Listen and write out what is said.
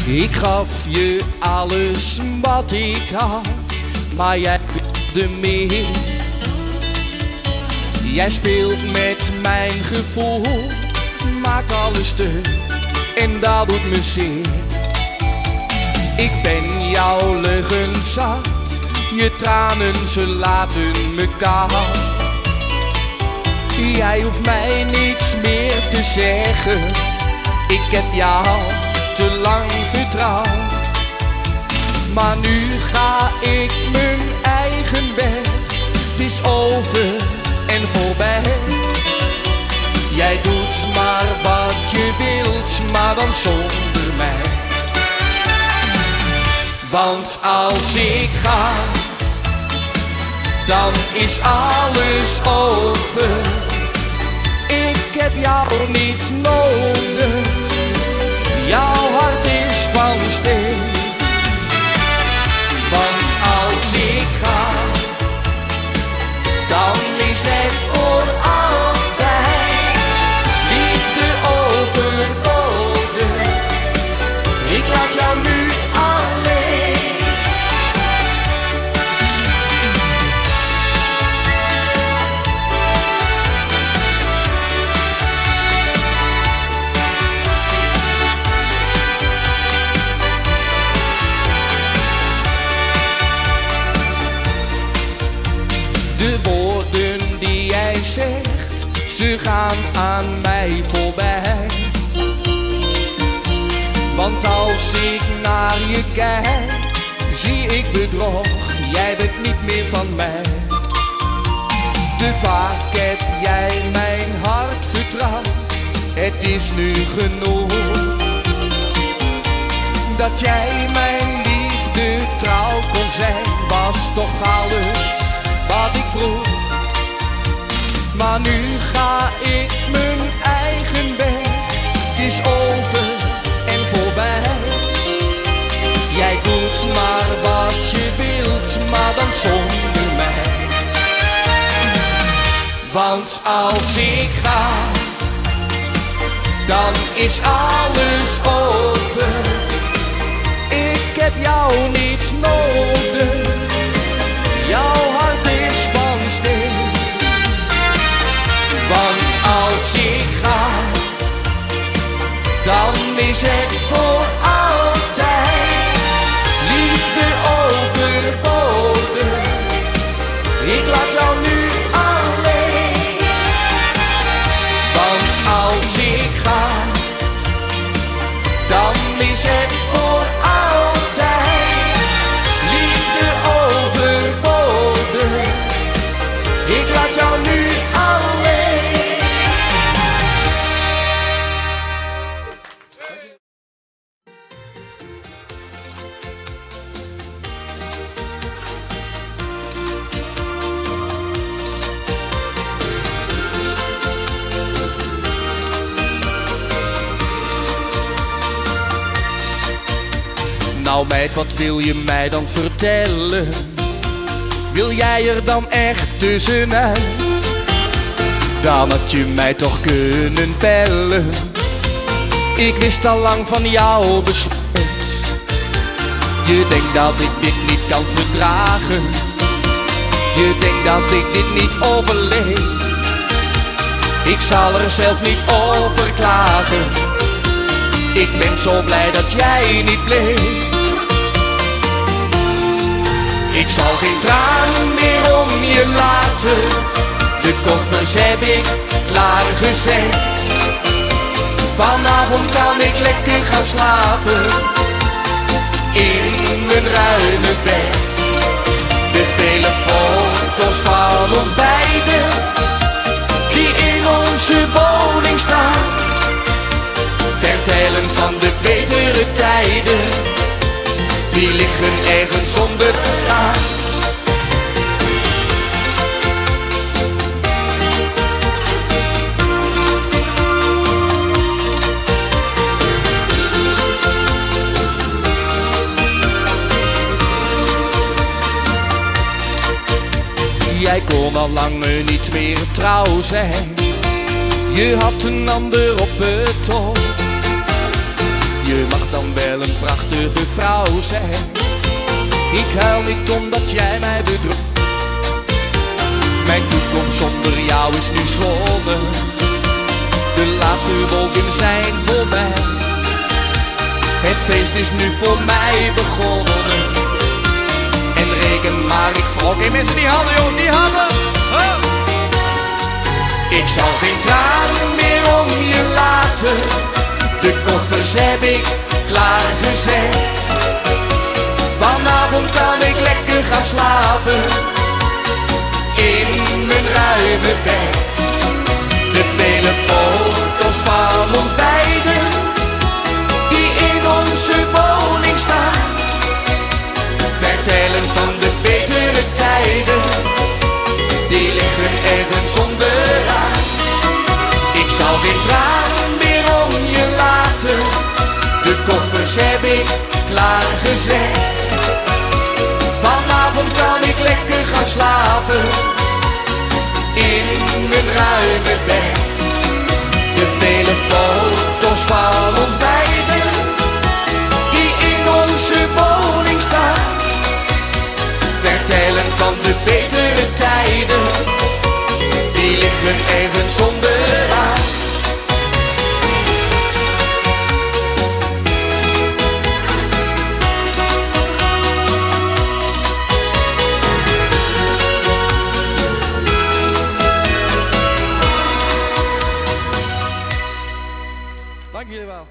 Ik gaf je alles wat ik had, maar jij wilde meer. Jij speelt met mijn gevoel, maakt alles stuk en dat doet me zeer. Ik ben jouw leugen zat, je tranen ze laten me koud. Jij hoeft mij niets meer te zeggen, ik heb jou te lang vertrouwd. Maar nu ga ik mijn eigen weg, het is over en voorbij. Jij doet maar wat je wilt, maar dan zonder mij. Want als ik ga, dan is alles over. Ik heb jou niet nodig, jouw hart is van steen. Want als ik ga, dan is het voor altijd. Liefde overbodig, ik laat jou nu alleen. De woorden die jij zegt, ze gaan aan mij voorbij. Want als ik naar je kijk, zie ik bedrog, jij bent niet meer van mij. Te vaak heb jij mijn hart vertrouwd, het is nu genoeg. Dat jij mijn liefde trouw kon zijn, was toch alles wat ik vroeg. Maar nu ga ik mijn eigen weg, het is over en voorbij. Jij doet maar wat je wilt, maar dan zonder mij. Want als ik ga, dan is alles over. Ik heb jou niet nodig, jouw hart is van steen. Want als ik ga, dan is het voor altijd. Liefde overbodig, ik laat jou nu alleen. Want als ik ga, dan is het voor altijd. Liefde overbodig, ik laat jou nu alleen. Nou meid, wat wil je mij dan vertellen? Wil jij er dan echt tussenuit? Dan had je mij toch kunnen bellen. Ik wist al lang van jouw besluit. Je denkt dat ik dit niet kan verdragen. Je denkt dat ik dit niet overleef. Ik zal er zelf niet over klagen. Ik ben zo blij dat jij niet bleef. Ik zal geen tranen meer om je laten. De koffers heb ik klaargezet. Vanavond kan ik lekker gaan slapen in mijn ruime bed. De vele foto's van ons beiden die in onze woning staan, vertellen van de betere tijden, die liggen ergens onderaan. Jij kon al lang niet meer trouw zijn. Je had een ander op het oog. Je mag dan wel een prachtige vrouw zijn. Ik huil niet omdat jij mij bedroeft. Mijn toekomst zonder jou is nu zonnig. De laatste wolken zijn voorbij. Het feest is nu voor mij begonnen. En reken maar, ik volg. Oké, mensen, die handen, joh, die handen. Oh. Ik zal geen tranen meer om je laten. De koffers heb ik klaargezet. Vanavond kan ik lekker gaan slapen in mijn ruime bed. De vele foto's van ons beiden die in onze woning staan, vertellen van de betere tijden, die liggen ergens onderaan. Ik zal geen tranen meer om je laten. De koffers heb ik klaargezet. Vanavond kan ik lekker gaan slapen in mijn ruime bed. De vele foto's van ons beiden die in onze woning staan, vertellen van de betere tijden, die liggen ergens onderaan. Dank jullie wel.